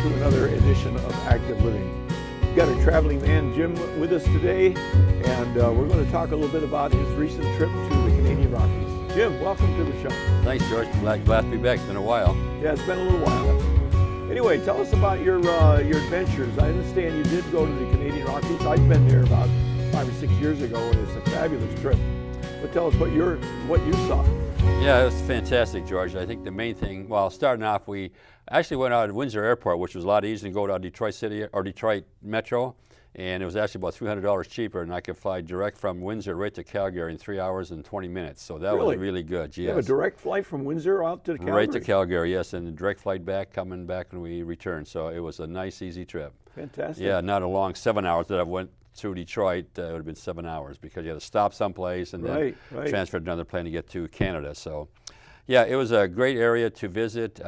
to another edition of Active Living. We've got a traveling man, Jim, with us today, and we're going to talk a little bit about his recent trip to the Canadian Rockies. Jim, welcome to the show. Thanks, George. Glad to be back. It's been a while. Yeah, it's been a little while. Anyway, tell us about your adventures. I understand you did go to the Canadian Rockies. I've been there about 5 or 6 years ago, and it's a fabulous trip. But tell us what you saw. Yeah, it was fantastic, George. I think the main thing, well, starting off, we actually went out at Windsor Airport, which was a lot easier to go to Detroit City or Detroit Metro, and it was actually about $300 cheaper, and I could fly direct from Windsor right to Calgary in 3 hours and 20 minutes. So that was really good. Yes. You have a direct flight from Windsor out to Calgary? Right to Calgary, yes, and a direct flight back, coming back when we returned. So it was a nice, easy trip. Fantastic. Yeah, not a long 7 hours that I went through Detroit. It would have been 7 hours because you had to stop someplace and then transfer to another plane to get to Canada. So, yeah, it was a great area to visit.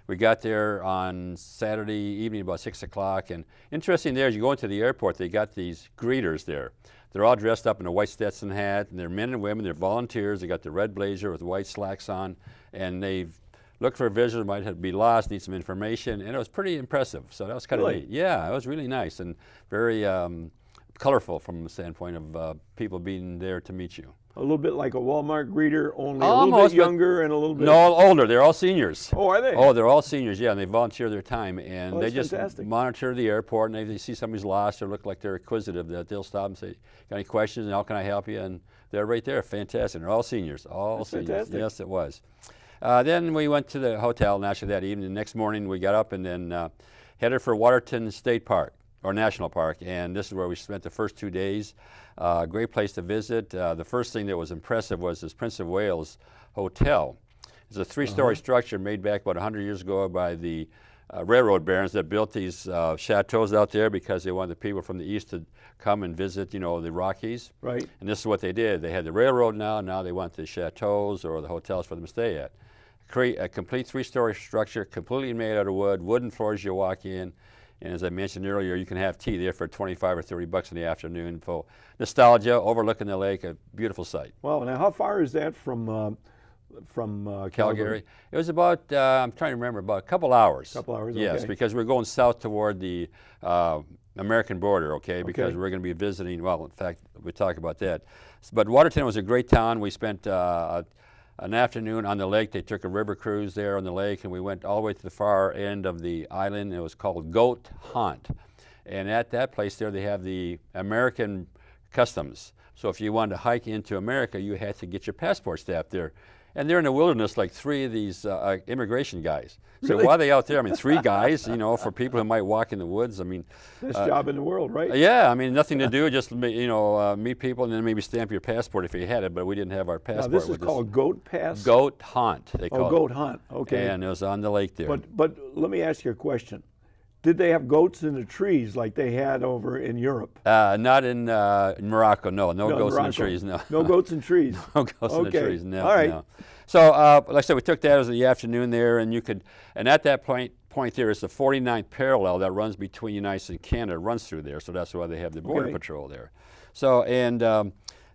We got there on Saturday evening about 6 o'clock, and interesting there, as you go into the airport, they got these greeters there. They're all dressed up in a white Stetson hat, and they're men and women, they're volunteers. They got the red blazer with white slacks on, and they've looked for a visitor, might be lost, need some information, and it was pretty impressive. So that was kind of neat. Yeah, it was really nice and very colorful from the standpoint of people being there to meet you. A little bit like a Walmart greeter, only Almost, a little bit younger and a little bit... No, older. They're all seniors. Oh, are they? Oh, they're all seniors, yeah, and they volunteer their time, and they just fantastic. monitor the airport, and if they see somebody's lost or look like they're inquisitive, that they'll stop and say, got any questions, and how can I help you? And they're right there, fantastic. They're all seniors, all seniors. Fantastic. Yes, it was. Then we went to the hotel, and actually that evening, the next morning, we got up and then headed for Waterton State Park, or National Park, and this is where we spent the first 2 days. Great place to visit. The first thing that was impressive was this Prince of Wales Hotel. It's a three-story structure made back about 100 years ago by the railroad barons that built these chateaus out there because they wanted the people from the east to come and visit, you know, the Rockies. Right. And this is what they did. They had the railroad now they want the chateaus or the hotels for them to stay at. Create a complete three-story structure, completely made out of wood, wooden floors you walk in. And as I mentioned earlier, you can have tea there for 25 or 30 bucks in the afternoon for nostalgia, overlooking the lake, a beautiful sight. Wow, now how far is that from Calgary? It was about, I'm trying to remember, about a couple hours. Couple hours, yes, okay. because we're going south toward the American border, because we're going to be visiting, well, in fact, we'll talk about that. But Waterton was a great town. We spent an afternoon on the lake. They took a river cruise there on the lake, and we went all the way to the far end of the island. It was called Goat Hunt. And at that place there, they have the American customs. So if you wanted to hike into America, you had to get your passport stamped there. And they're in the wilderness like three of these immigration guys. So Really? why are they out there? I mean, three guys, you know, for people who might walk in the woods. I mean, Best job in the world, right? yeah, I mean, nothing to do, just, you know, meet people and then maybe stamp your passport if you had it, but we didn't have our passport. Now this is called Goat Pass? Goat Hunt, they call it. Goat Hunt, okay. And it was on the lake there. But let me ask you a question. Did they have goats in the trees like they had over in Europe? Not in Morocco, no goats in the trees, no. No goats in trees? No goats in the trees, no. All right. No. So, like I said, we took that as the afternoon there, and you could, and at that point there is the 49th parallel that runs between the United States and Canada, runs through there, so that's why they have the Border Patrol there. So, and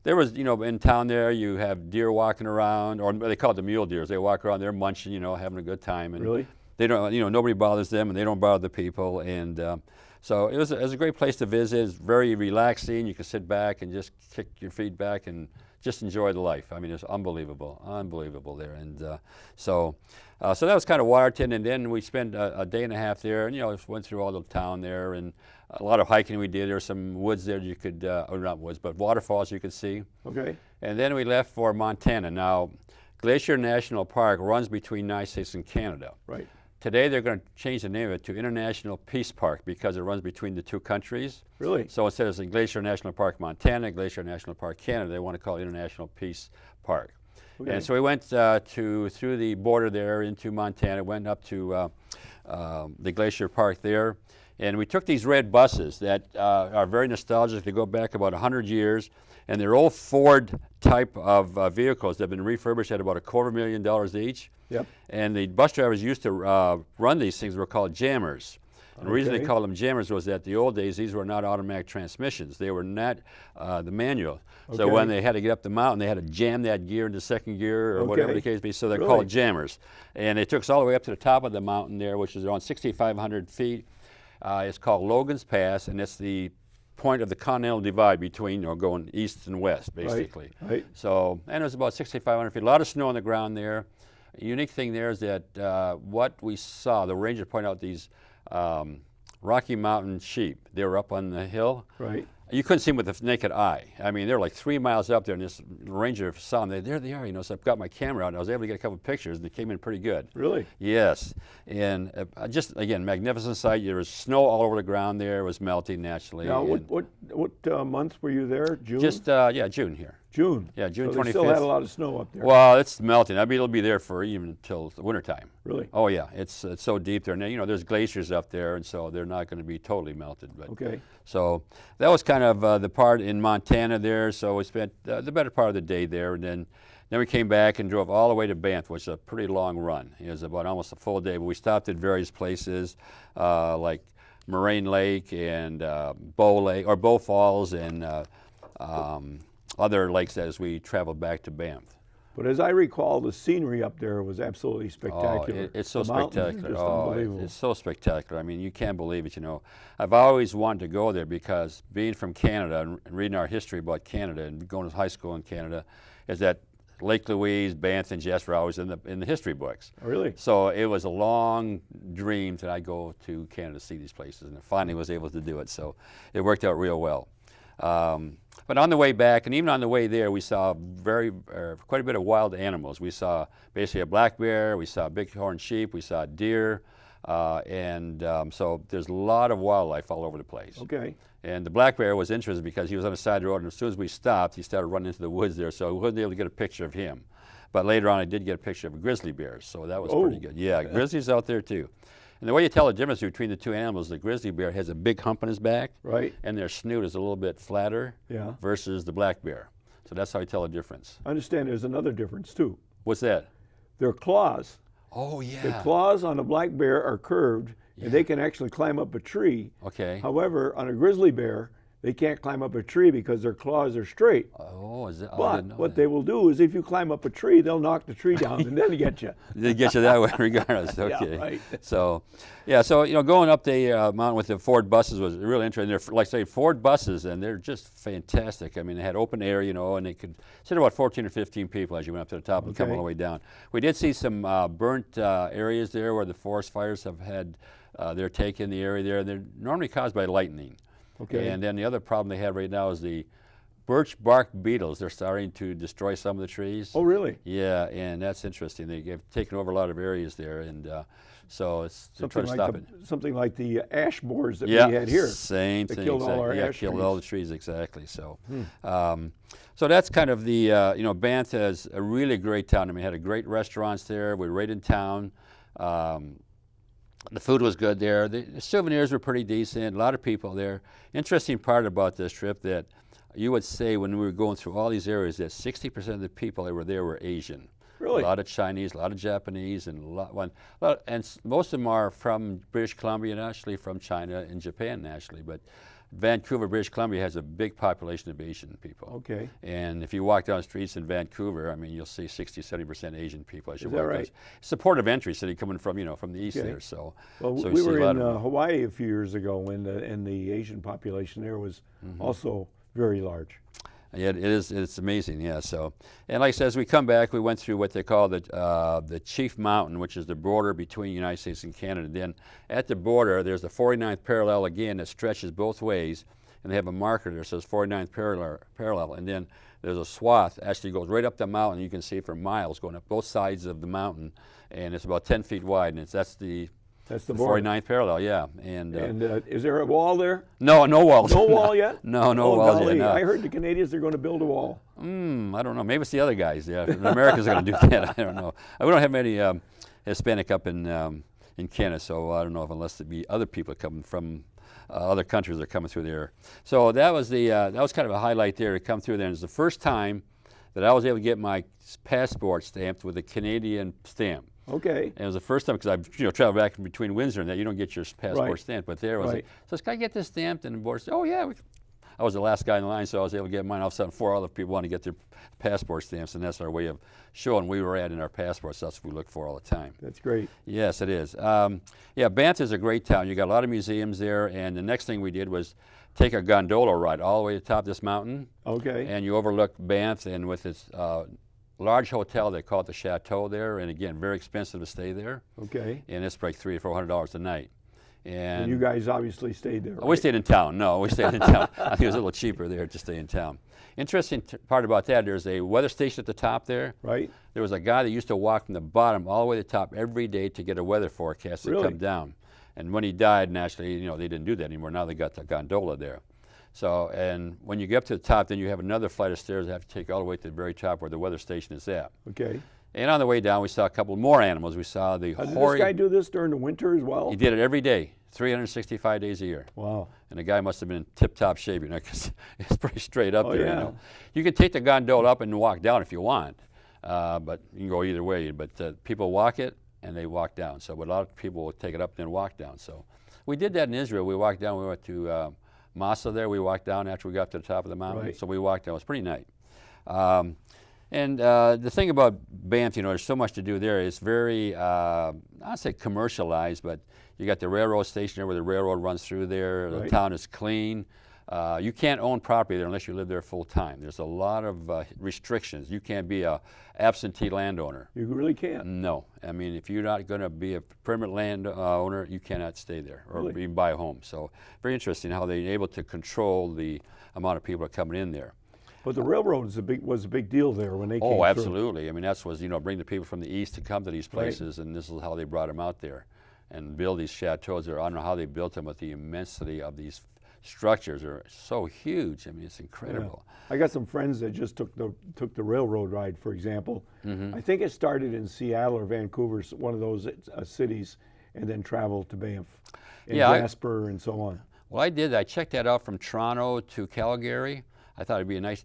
there was, you know, in town there, you have deer walking around, or they call it the mule deers. They walk around there munching, you know, having a good time. And really? They don't, you know, nobody bothers them, and they don't bother the people. And so it was a great place to visit. It's very relaxing. You can sit back and just kick your feet back and just enjoy the life. I mean, it's unbelievable there. And so that was kind of Waterton, and then we spent a day and a half there, and, you know, just went through all the town there, and a lot of hiking we did. There were some woods there you could, or not woods, but waterfalls you could see. Okay. And then we left for Montana. Now, Glacier National Park runs between the United States and Canada. Right. Today they're going to change the name of it to International Peace Park because it runs between the two countries. Really? So instead of saying Glacier National Park Montana, Glacier National Park Canada, they want to call it International Peace Park. Okay. And so we went through the border there into Montana, went up to the Glacier Park there, and we took these red buses that are very nostalgic. They go back about 100 years, and they're old Ford type of vehicles that have been refurbished at about $250,000 each. Yep. And the bus drivers used to run these things were called jammers. And the reason they called them jammers was that the old days, these were not automatic transmissions. They were not the manual. So when they had to get up the mountain, they had to jam that gear into second gear or whatever the case be. So they're called jammers. And they took us all the way up to the top of the mountain there, which is around 6,500 feet. It's called Logan's Pass, and it's the point of the Continental Divide between, going east and west, basically. Right. So, and it was about 6,500 feet. A lot of snow on the ground there. A unique thing there is that what we saw, the ranger pointed out these Rocky Mountain sheep. They were up on the hill. Right. You couldn't see them with the naked eye. I mean, they're like 3 miles up there, and this ranger saw them. There they are, So I've got my camera out, and I was able to get a couple of pictures, and they came in pretty good. Really? Yes. And just, again, magnificent sight. There was snow all over the ground there. It was melting naturally. Now, what month were you there? June? Just, June here. June? Yeah, June 25th. So they still had a lot of snow up there. Well, it's melting. I mean, it'll be there for even until the wintertime. Really? Oh, yeah. It's so deep there. And, there's glaciers up there, and so they're not going to be totally melted. But, so that was kind of the part in Montana there. So we spent the better part of the day there. And then we came back and drove all the way to Banff, which is a pretty long run. It was about almost a full day. But we stopped at various places like Moraine Lake and Bow Falls and other lakes as we traveled back to Banff. But as I recall, the scenery up there was absolutely spectacular. Oh, it's so spectacular. Unbelievable. It's so spectacular. I mean, you can't believe it, I've always wanted to go there because being from Canada and reading our history about Canada and going to high school in Canada is that Lake Louise, Banff, and Jasper are always in the history books. Oh, really? So it was a long dream that I go to Canada to see these places, and I finally was able to do it. So it worked out real well. But on the way back, and even on the way there, we saw quite a bit of wild animals. We saw basically a black bear, we saw bighorn sheep, we saw deer, so there's a lot of wildlife all over the place. Okay. And the black bear was interesting because he was on the side of the road, and as soon as we stopped, he started running into the woods there, so we wasn't able to get a picture of him. But later on, I did get a picture of a grizzly bear, so that was pretty good. Yeah, grizzlies out there too. And the way you tell the difference between the two animals, the grizzly bear has a big hump on his back, and their snoot is a little bit flatter versus the black bear. So that's how you tell the difference. I understand there's another difference too. What's that? Their claws. Oh, yeah. The claws on a black bear are curved, and they can actually climb up a tree. Okay. However, on a grizzly bear, they can't climb up a tree because their claws are straight. Oh, is it? But what they will do is if you climb up a tree, they'll knock the tree down and then get you. They get you that way regardless. Okay. Yeah, right. So, going up the mountain with the Ford buses was really interesting. They're, like I say, Ford buses, and they're just fantastic. I mean, they had open air, and they could sit about 14 or 15 people as you went up to the top and come all the way down. We did see some burnt areas there where the forest fires have had their take in the area there. They're normally caused by lightning. Okay. And then the other problem they have right now is the birch bark beetles. They're starting to destroy some of the trees. Oh, really? Yeah, and that's interesting. They've taken over a lot of areas there, and so it's trying to stop it. Something like the ash borers that we had here. Same thing. Killed all our ash killed trees. all the trees, exactly. So, so that's kind of the, Banff is a really great town. I mean, we had great restaurants there. We were right in town. The food was good there. The souvenirs were pretty decent. A lot of people there. Interesting part about this trip that you would say when we were going through all these areas that 60% of the people that were there were Asian. Really? A lot of Chinese, a lot of Japanese, and and most of them are from British Columbia and actually from China and Japan actually. But Vancouver, British Columbia has a big population of Asian people. Okay. And if you walk down the streets in Vancouver, I mean, you'll see 60-70% Asian people as you walk. Is that right? It's a port of entry city coming from, from the east there. So, well, we were in Hawaii a few years ago, and the Asian population there was also very large. Yeah, it's amazing, yeah. So, and like I said, as we come back, we went through what they call the Chief Mountain, which is the border between the United States and Canada. Then at the border, there's the 49th parallel again that stretches both ways, and they have a marker there that says 49th parallel, and then there's a swath actually goes right up the mountain. You can see it for miles going up both sides of the mountain, and it's about 10 feet wide, and that's the 49th parallel, yeah. And is there a wall there? No walls. No wall yet? No walls yet. No. I heard the Canadians are going to build a wall. I don't know. Maybe it's the other guys. Yeah, the Americans are going to do that. I don't know. We don't have many Hispanic up in Canada, so I don't know unless it be other people coming from other countries that are coming through there. So that was kind of a highlight there to come through there. And it's the first time that I was able to get my passport stamped with a Canadian stamp. Okay. And it was the first time, because I've traveled back in between Windsor and that, you don't get your passport Right. stamped, but there I was Right. like, so can I get this stamped? And the board said, oh yeah. I was the last guy in the line, so I was able to get mine. All of a sudden, 4 other people want to get their passport stamps, and that's our way of showing we were at in our passports. That's what we look for all the time. That's great. Yes, it is. Yeah, Banff is a great town. You got a lot of museums there, and the next thing we did was take a gondola ride all the way to the top of this mountain. Okay. And you overlook Banff, and with its large hotel, they call it the Chateau there, and again, very expensive to stay there. Okay. And it's like $300 or $400 a night. And you guys obviously stayed there, right? We stayed in town. No, we stayed in town. I think it was a little cheaper there to stay in town. Interesting part about that, there's a weather station at the top there. Right. There was a guy that used to walk from the bottom all the way to the top every day to get a weather forecast to come down. And when he died, naturally, they didn't do that anymore. Now they got the gondola there. So, and when you get up to the top, then you have another flight of stairs that have to take all the way to the very top where the weather station is at. Okay. And on the way down, we saw a couple more animals. We saw the Did this guy do this during the winter as well? He did it every day, 365 days a year. Wow. And the guy must have been in tip-top shape, because it's pretty straight up there. Yeah. You can take the gondola up and walk down if you want, but you can go either way. But people walk it and they walk down. So, but a lot of people will take it up and then walk down. So, we did that in Israel. We walked down. We went to Massa there. We walked down after we got to the top of the mountain. Right. So we walked down. It was pretty nice. And the thing about Banff, there's so much to do there. It's very, I'd say commercialized, but you got the railroad station there where the railroad runs through there. Right. The town is clean. You can't own property there unless you live there full time. There's a lot of restrictions. You can't be a absentee landowner. You really can't? No. I mean, if you're not going to be a permanent landowner, you cannot stay there or even buy a home. So very interesting how they're able to control the amount of people that are coming in there. But the railroad was a big deal there when they came through. Oh, absolutely. I mean, that was, bring the people from the east to come to these places, and this is how they brought them out there and build these chateaus there. I don't know how they built them, but the immensity of these structures are so huge. I mean, it's incredible. Yeah. I got some friends that just took the railroad ride, for example. Mm-hmm. I think it started in Seattle or Vancouver, one of those cities, and then traveled to Banff and Jasper and so on. Well, I did. I checked that out from Toronto to Calgary. I thought it'd be a nice,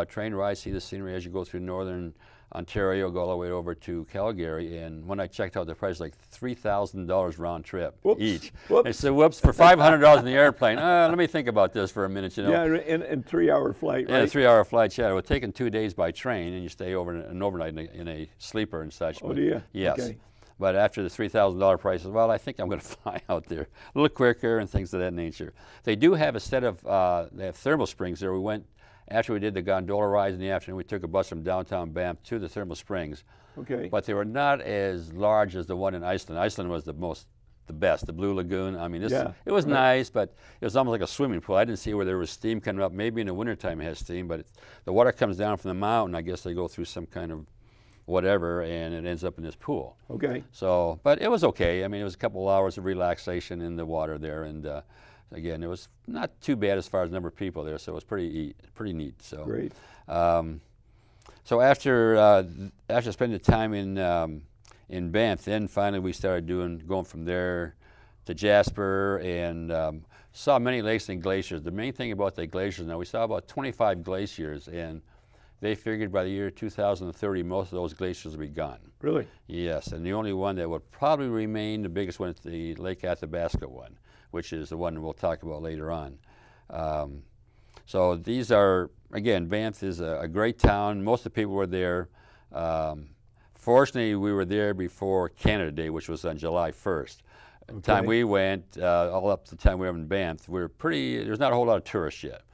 train ride, see the scenery as you go through northern Ontario, go all the way over to Calgary. And when I checked out the price, like $3,000 round trip each. Whoops. I said, whoops, for $500 in the airplane. Let me think about this for a minute, Yeah, and 3-hour flight, right? Yeah, a 3-hour flight, yeah. It would take 2 days by train, and you stay an overnight in a sleeper and such. Oh, do you? Yes. Okay. But after the $3,000 prices, well, I think I'm going to fly out there a little quicker and things of that nature. They do have a set of they have thermal springs there. We went, after we did the gondola rides in the afternoon, we took a bus from downtown Banff to the thermal springs. Okay. But they were not as large as the one in Iceland. Iceland was the best, the Blue Lagoon. I mean, it was nice, but it was almost like a swimming pool. I didn't see where there was steam coming up. Maybe in the wintertime it has steam, but the water comes down from the mountain. I guess they go through some kind of whatever, and it ends up in this pool. Okay. So, but it was okay. I mean, it was a couple of hours of relaxation in the water there, and again, it was not too bad as far as number of people there, so it was pretty neat. So great. So after spending the time in Banff, then finally we started going from there to Jasper, and saw many lakes and glaciers. The main thing about the glaciers, now we saw about 25 glaciers, and they figured by the year 2030, most of those glaciers will be gone. Really? Yes, and the only one that would probably remain, the biggest one, is the Lake Athabasca one, which is the one we'll talk about later on. So these are, again, Banff is a great town. Most of the people were there. Fortunately, we were there before Canada Day, which was on July 1st. Okay. The time we went, all up to the time we were in Banff, there's not a whole lot of tourists yet.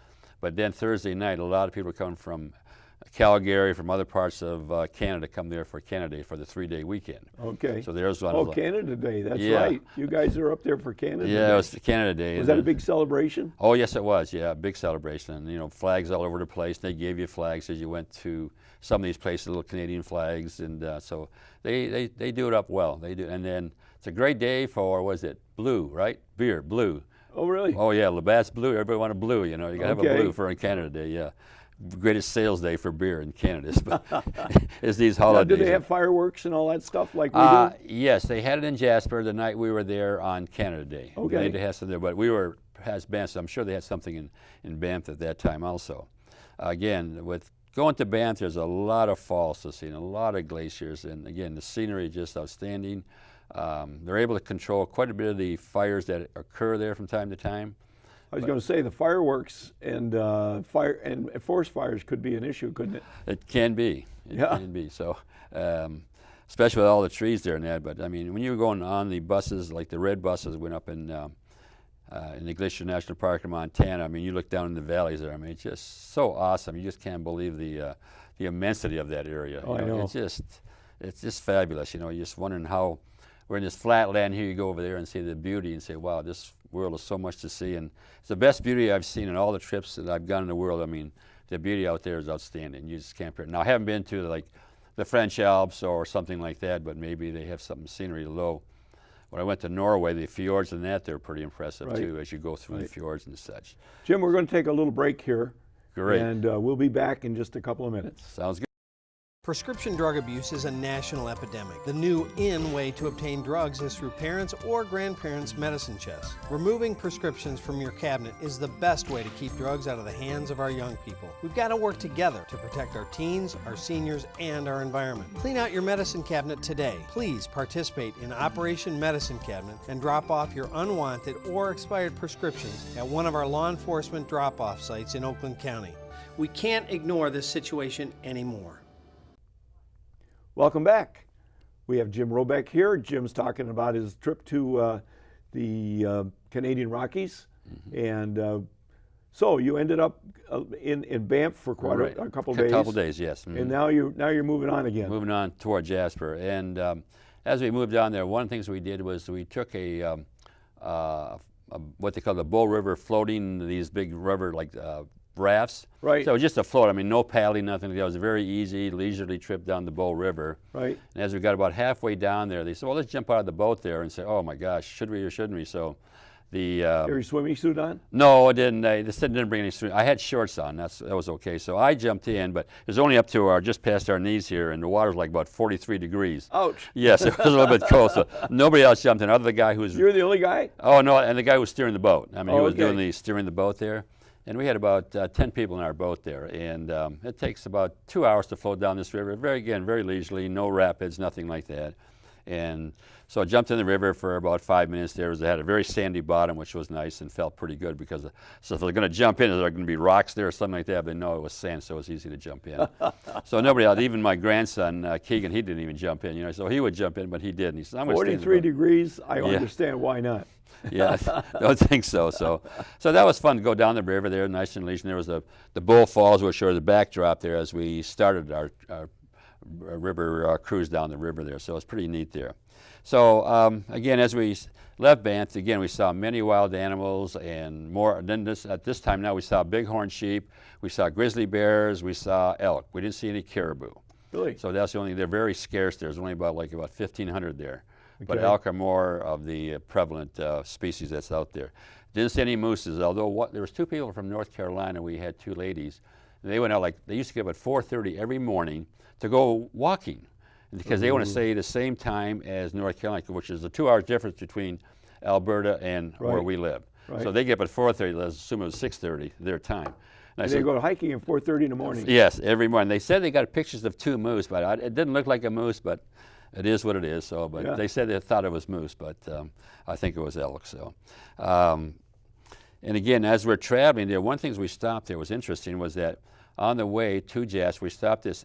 But then Thursday night, a lot of people were coming from Calgary, from other parts of Canada, come there for Canada Day for the 3-day weekend. Okay. So there's one. Oh, Canada Day, that's right. You guys are up there for Canada Day. Yeah, it was Canada Day. Was that a big celebration? Oh, yes, it was. Yeah, a big celebration. And, flags all over the place. They gave you flags as you went to some of these places, little Canadian flags. And so they do it up well. They do. And then it's a great day for, what is it, blue, right? Beer, blue. Oh, really? Oh, yeah, Labatt's Blue. Everybody wanted blue, You got to have a blue for Canada Day, yeah. Greatest sales day for beer in Canada is these holidays. Now, do they have fireworks and all that stuff like we do? Yes, they had it in Jasper the night we were there on Canada Day. Okay. They had some there, but we were past Banff, so I'm sure they had something in Banff at that time also. Again, with going to Banff, there's a lot of falls to see and a lot of glaciers, and again, the scenery is just outstanding. They're able to control quite a bit of the fires that occur there from time to time. I was going to say the fireworks and forest fires could be an issue, couldn't it? It can be. It can be. So, especially with all the trees there and that. But I mean, when you were going on the buses, like the red buses went up in the Glacier National Park in Montana, I mean, you look down in the valleys there. I mean, it's just so awesome. You just can't believe the immensity of that area. Oh, I know. It's just fabulous. You know, you're just wondering how we're in this flat land here. You go over there and see the beauty and say, wow, this world is so much to see. And it's the best beauty I've seen in all the trips that I've gone in the world. I mean, the beauty out there is outstanding. You just can't. Now, I haven't been to like the French Alps or something like that, but maybe they have some scenery low. When I went to Norway, the fjords and that, they're pretty impressive too, as you go through the fjords and such. Jim, we're going to take a little break here. Great. And we'll be back in just a couple of minutes. Sounds good. Prescription drug abuse is a national epidemic. The new in way to obtain drugs is through parents' or grandparents' medicine chests. Removing prescriptions from your cabinet is the best way to keep drugs out of the hands of our young people. We've got to work together to protect our teens, our seniors, and our environment. Clean out your medicine cabinet today. Please participate in Operation Medicine Cabinet and drop off your unwanted or expired prescriptions at one of our law enforcement drop-off sites in Oakland County. We can't ignore this situation anymore. Welcome back. We have Jim Robeck here. Jim's talking about his trip to the Canadian Rockies. And so you ended up in Banff for quite a couple days. A couple days, yes. And now you're moving on again. Moving on toward Jasper. And as we moved down there, one of the things we did was we took what they call the Bull River floating, these big rubber like rafts. Right. So just a float. I mean, no paddling, nothing. It was a very easy, leisurely trip down the Bull River. Right. And as we got about halfway down there, they said, well, let's jump out of the boat there and say, oh my gosh, should we or shouldn't we? So the your swimming suit on? No, I didn't. They didn't bring any swimming. I had shorts on. That was okay. So I jumped in, but it was only up to just past our knees here, and the water was like about 43 degrees. Ouch. Yes, it was a little bit cold. So nobody else jumped in, other than the guy who was. You're the only guy? Oh no, and the guy who was steering the boat. I mean, he was doing steering the boat there. And we had about 10 people in our boat there, and it takes about 2 hours to float down this river. Very leisurely, no rapids, nothing like that. And so I jumped in the river for about 5 minutes there. It had a very sandy bottom, which was nice and felt pretty good because, so if they're going to jump in, is there going to be rocks there or something like that? But no, it was sand, so it was easy to jump in. So nobody else, even my grandson, Keegan, he didn't even jump in. You know, so he would jump in, but he didn't. He said, I'm going to stay in the boat. 43 degrees, I understand why not. Yeah, I don't think so. So that was fun to go down the river there, nice and leisurely. There was the Bull Falls, which are the backdrop there as we started our river cruise down the river there. So it was pretty neat there. So again, as we left Banff, again we saw many wild animals and more. Then at this time now we saw bighorn sheep, we saw grizzly bears, we saw elk. We didn't see any caribou. Really? So that's the only. They're very scarce. There's only about 1,500 there. Okay. But elk are more of the prevalent species that's out there. Didn't see any mooses, although there was 2 people from North Carolina. We had 2 ladies. And they went out they used to get up at 4:30 every morning to go walking because they want to stay the same time as North Carolina, which is a 2-hour difference between Alberta and where we live. Right. So they get up at 4:30. Let's assume it was 6:30 their time. And they go hiking at 4:30 in the morning. Yes, every morning. They said they got pictures of 2 moose, but it didn't look like a moose, but it is what it is. So, but they said they thought it was moose, but I think it was elk. So, and again, as we're traveling there, one of the things we stopped there was interesting was that on the way to Jasper, we stopped this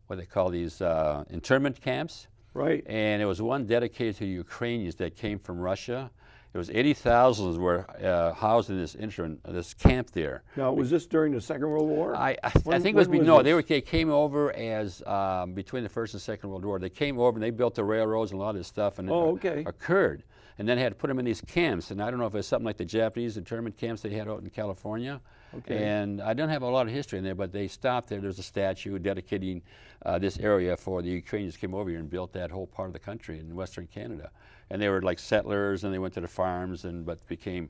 what they call these internment camps. Right. And it was one dedicated to Ukrainians that came from Russia. It was 80,000 were housed in this camp there. Now, was this during the Second World War? I think it was, no, they came over as, between the First and Second World War. They came over and they built the railroads and a lot of this stuff, and it occurred. And then they had to put them in these camps, and I don't know if it's something like the Japanese internment camps they had out in California. Okay. And I don't have a lot of history in there, but they stopped there. There's a statue dedicating this area for the Ukrainians came over here and built that whole part of the country in Western Canada. And they were like settlers, and they went to the farms, but became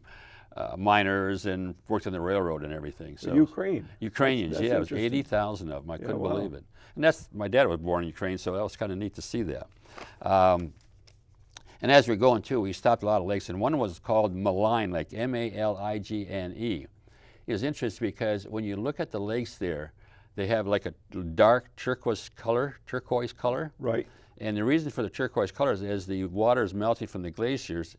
miners and worked on the railroad and everything. So Ukrainians, that's yeah, it was 80,000 of them. I couldn't believe it. And my dad was born in Ukraine, so that was kind of neat to see that. And as we're going too, we stopped a lot of lakes, and one was called Malign Lake, M-A-L-I-G-N-E. It was interesting because when you look at the lakes there, they have like a dark turquoise color. Right. And the reason for the turquoise colors is the water is melting from the glaciers.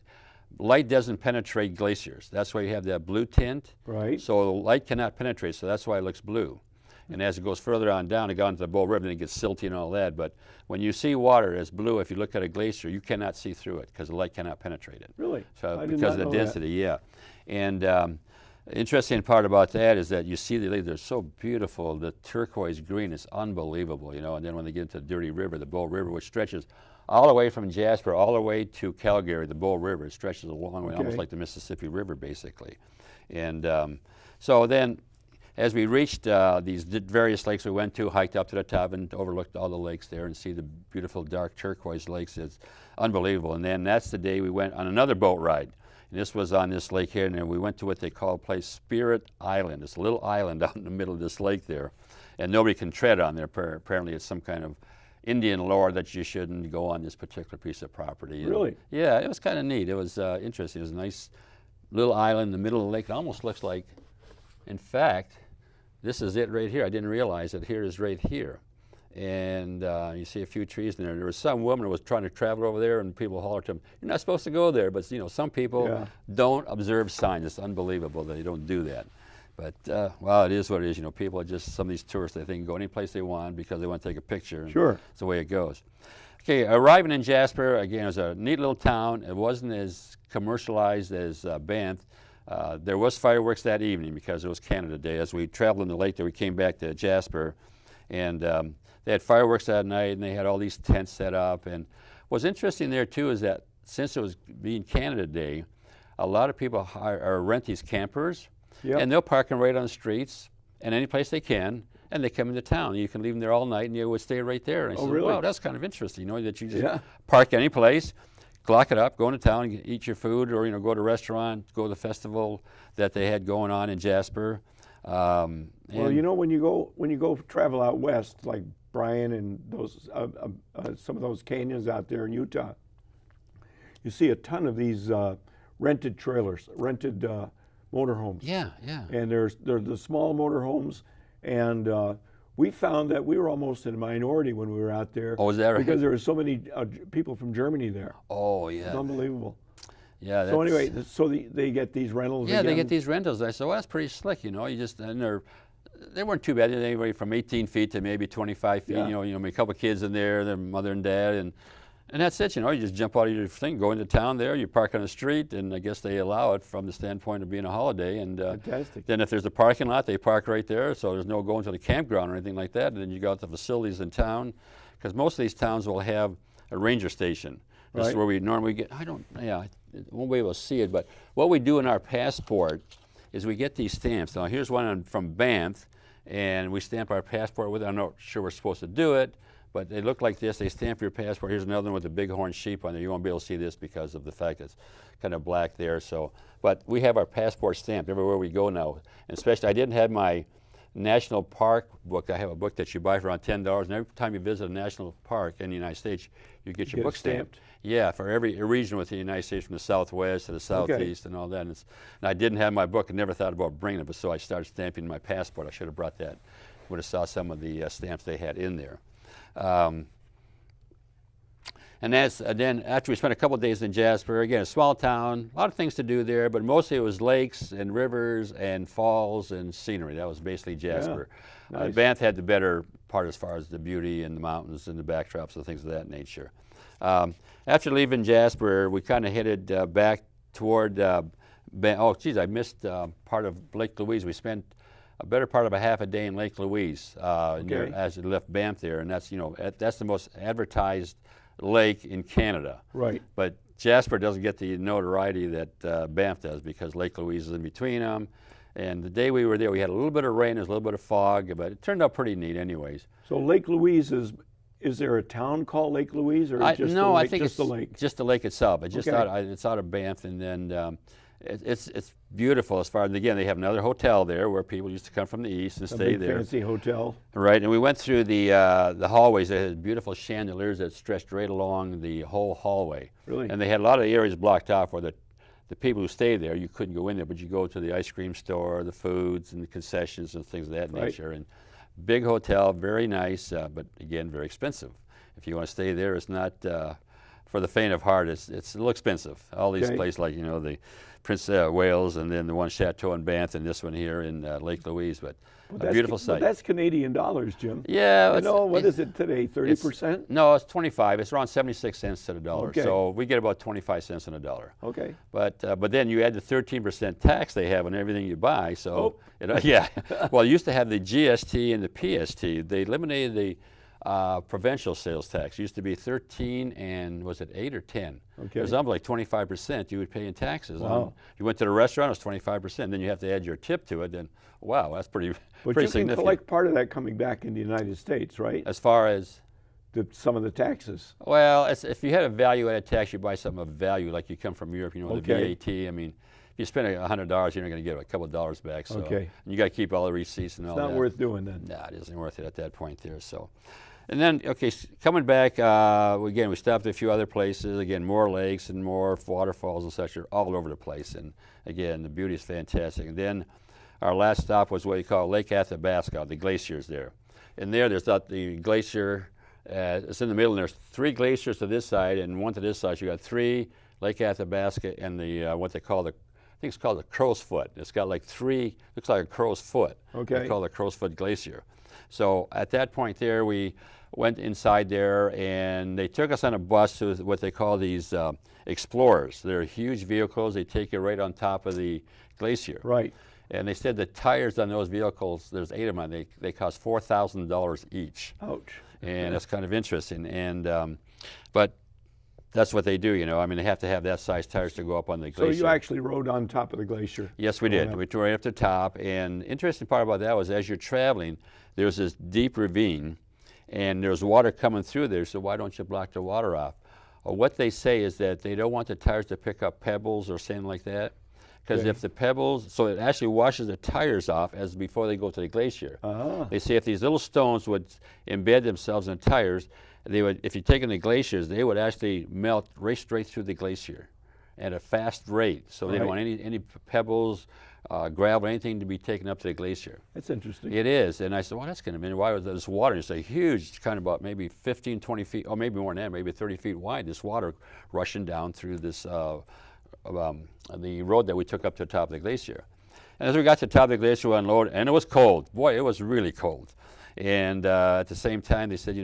Light doesn't penetrate glaciers. That's why you have that blue tint. Right. So light cannot penetrate, so that's why it looks blue. And as it goes further on down, it goes into the Bow River, and it gets silty and all that. But when you see water as blue, if you look at a glacier, you cannot see through it because the light cannot penetrate it. Really? So because of the density, yeah. And interesting part about that is that you see the lakes, they're so beautiful. The turquoise green is unbelievable, you know. And then when they get into the Dirty River, the Bow River, which stretches all the way from Jasper all the way to Calgary, the Bow River, it stretches a long way, almost like the Mississippi River, basically. And so then, as we reached these various lakes we went to, hiked up to the top and overlooked all the lakes there and see the beautiful dark turquoise lakes. It's unbelievable. And then that's the day we went on another boat ride. And this was on this lake here, and then we went to what they call a place Spirit Island. It's a little island out in the middle of this lake there. And nobody can tread on there. Apparently it's some kind of Indian lore that you shouldn't go on this particular piece of property. Really? Yeah, it was kind of neat. It was interesting. It was a nice little island in the middle of the lake. It almost looks like, in fact, this is it right here. I didn't realize that here is right here. And you see a few trees in there. There was some woman who was trying to travel over there, and people hollered to them, "You're not supposed to go there." But you know, some people don't observe signs. It's unbelievable that they don't do that. But well, it is what it is. You know, people are just, some of these tourists, they think can go any place they want because they want to take a picture. Sure. It's the way it goes. Okay, arriving in Jasper, again, it was a neat little town. It wasn't as commercialized as Banff. There was fireworks that evening because it was Canada Day. As we traveled in the lake there, we came back to Jasper, and they had fireworks that night, and they had all these tents set up. And what's interesting there too is that since it was being Canada Day, a lot of people rent these campers, and they'll park them right on the streets and any place they can, and they come into town. You can leave them there all night, and you would stay right there. And I said, really? wow, that's kind of interesting, you know, that you just park any place, lock it up, go into town, eat your food, or, you know, go to a restaurant, go to the festival that they had going on in Jasper. Well, you know, when you go travel out west, like Bryan and those some of those canyons out there in Utah, you see a ton of these rented trailers, rented motorhomes. Yeah, yeah. And they're the small motorhomes, and we found that we were almost in a minority when we were out there. Oh, is that right? Because there were so many people from Germany there. Oh, yeah. It's unbelievable. Yeah. So anyway, so they get these rentals. Yeah, again? they get these rentals. I said, well, that's pretty slick, you know. You just, and they weren't too bad. Anyway, from 18 feet to maybe 25 feet. You know, a couple of kids in there, their mother and dad, and that's it. You know, you just jump out of your thing, go into town there, you park on the street, and I guess they allow it from the standpoint of being a holiday. And fantastic. Then if there's a parking lot, they park right there, so there's no going to the campground or anything like that. And then you go out to facilities in town, because most of these towns will have a ranger station. This is where we normally get. I won't be able to see it, but what we do in our passport is we get these stamps. Now here's one from Banff, and we stamp our passport with it. I'm not sure we're supposed to do it, but they look like this. They stamp your passport. Here's another one with a bighorn sheep on there. You won't be able to see this because of the fact it's kind of black there. So, but we have our passport stamped everywhere we go now. And especially, I didn't have my national park book. I have a book that you buy for around $10, and every time you visit a national park in the United States, you get your book stamped. Yeah, for every region within the United States, from the Southwest to the Southeast and all that. And I didn't have my book and never thought about bringing it, but so I started stamping my passport. I should have brought that. Would have saw some of the stamps they had in there. And then after we spent a couple of days in Jasper, again, a small town, a lot of things to do there, but mostly it was lakes and rivers and falls and scenery. That was basically Jasper. Yeah, nice. Banff had the better part as far as the beauty and the mountains and the backdrops and things of that nature. After leaving Jasper, we kind of headed back toward, oh geez, I missed part of Lake Louise. We spent a better part of a half a day in Lake Louise as we left Banff there, and that's, you know, that's the most advertised lake in Canada. Right. But Jasper doesn't get the notoriety that Banff does because Lake Louise is in between them. And the day we were there, we had a little bit of rain, there's a little bit of fog, but it turned out pretty neat anyways. So Lake Louise is there a town called Lake Louise, or just no, the lake, I think just it's the lake? Just the lake itself. It's just it's out of Banff, and then it's beautiful as far as, again, they have another hotel there where people used to come from the east and stay there. Fancy hotel. Right, and we went through the hallways. They had beautiful chandeliers that stretched right along the whole hallway. Really? And they had a lot of areas blocked off where the people who stayed there, you couldn't go in there, but you go to the ice cream store, the foods and the concessions and things of that nature. And Big hotel, very nice, but again, very expensive. If you want to stay there, it's not for the faint of heart. It's a little expensive. All these places, like the Prince Wales, and then the one Chateau in Banff, and this one here in Lake Louise. But a beautiful site. But that's Canadian dollars, Jim. Yeah. You know, what is it today? 30%? No, it's 25. It's around 76 cents to the dollar. Okay. So we get about 25 cents on a dollar. Okay. But then you add the 13% tax they have on everything you buy. So yeah. Well, you used to have the GST and the PST. They eliminated the provincial sales tax. It used to be 13 and was it 8 or 10? Okay. It was up like 25% you would pay in taxes. Wow. You went to the restaurant, it was 25%. Then you have to add your tip to it. Then wow, that's pretty But significant. you can collect part of that coming back in the United States, right? As far as some of the taxes. Well, if you had a value-added tax, you buy something of value, like you come from Europe, the VAT. I mean, if you spend $100, you're not going to get a couple of dollars back. So, and you got to keep all the receipts and all that. It's not worth doing then. No, it isn't worth it at that point there. So, and then coming back again, we stopped at a few other places. Again, more lakes and more waterfalls and such are all over the place. And again, the beauty is fantastic. And then our last stop was what you call Lake Athabasca, the glaciers there. And there's the glacier. It's in the middle, and there's 3 glaciers to this side and 1 to this side. So you got 3, Lake Athabasca, and the what they call I think it's called the crow's foot. It's got like 3, looks like a crow's foot. Okay. They call it the crow's foot glacier. So at that point there, we went inside there, and they took us on a bus to what they call these explorers. They're huge vehicles. They take you right on top of the glacier. Right. And they said the tires on those vehicles, there's 8 of them, they cost $4,000 each. Ouch. And that's kind of interesting. And but that's what they do, I mean, they have to have that size tires to go up on the glacier. So you actually rode on top of the glacier? Yes, we did. We toured right up to the top. And the interesting part about that was as you're traveling, there's this deep ravine, and there's water coming through there, so why don't you block the water off? What they say is that they don't want the tires to pick up pebbles or something like that. Because if the pebbles, so it actually washes the tires off as before they go to the glacier. They say if these little stones would embed themselves in the tires, they would, if you take in the glaciers, they would actually melt right straight through the glacier at a fast rate. So they don't want any pebbles, gravel, anything to be taken up to the glacier. That's interesting. It is. And I said, well, that's going to mean, why was this water? It's a huge, kind of about maybe 15, 20 feet, or maybe more than that, maybe 30 feet wide, this water rushing down through this the road that we took up to the top of the glacier. And as we got to the top of the glacier, we unloaded, and it was cold. Boy, it was really cold. And at the same time, they said,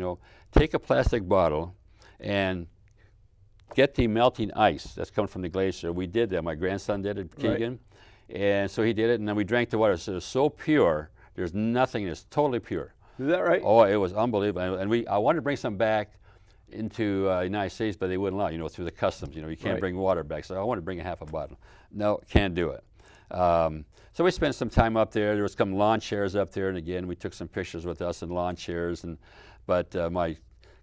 take a plastic bottle and get the melting ice that's coming from the glacier. We did that. My grandson did it, Keegan. And so he did it, and then we drank the water. So it was so pure. There's nothing. It's totally pure. Is that right? Oh, it was unbelievable. And I wanted to bring some back into the United States, but they wouldn't allow, through the customs. You can't bring water back. So I want to bring a half a bottle. No, can't do it. So we spent some time up there. There was some lawn chairs up there, and again, we took some pictures with us in lawn chairs. But my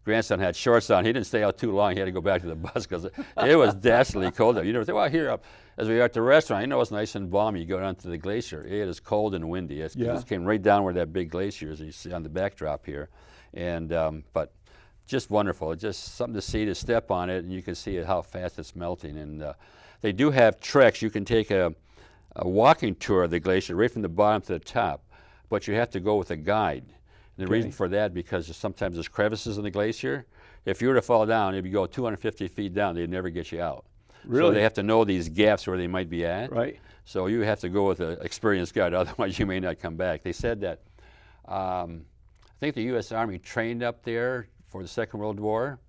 grandson had shorts on. He didn't stay out too long. He had to go back to the bus because it was dastardly cold there. Well, here as we are at the restaurant, it's nice and balmy. You go down to the glacier. It is cold and windy. It came right down where that big glacier is. You see on the backdrop here, and but just wonderful. It's just something to see, to step on it, and you can see how fast it's melting. And they do have treks. You can take a walking tour of the glacier right from the bottom to the top, but you have to go with a guide. And the reason for that, because sometimes there's crevices in the glacier. If you were to fall down, if you go 250 feet down, they'd never get you out. Really? So they have to know these gaps where they might be at. Right. So you have to go with an experienced guide, otherwise you may not come back. They said that, I think the U.S. Army trained up there for the Second World War,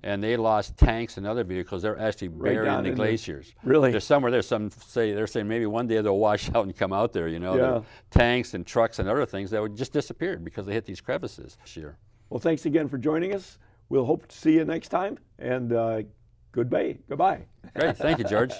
and they lost tanks and other vehicles. They're actually buried in the glaciers. Really? There's somewhere there. They're saying maybe one day they'll wash out and come out there. The tanks and trucks and other things that would just disappear because they hit these crevices this year. Well, thanks again for joining us. We'll hope to see you next time. And goodbye. Great. Thank you, George.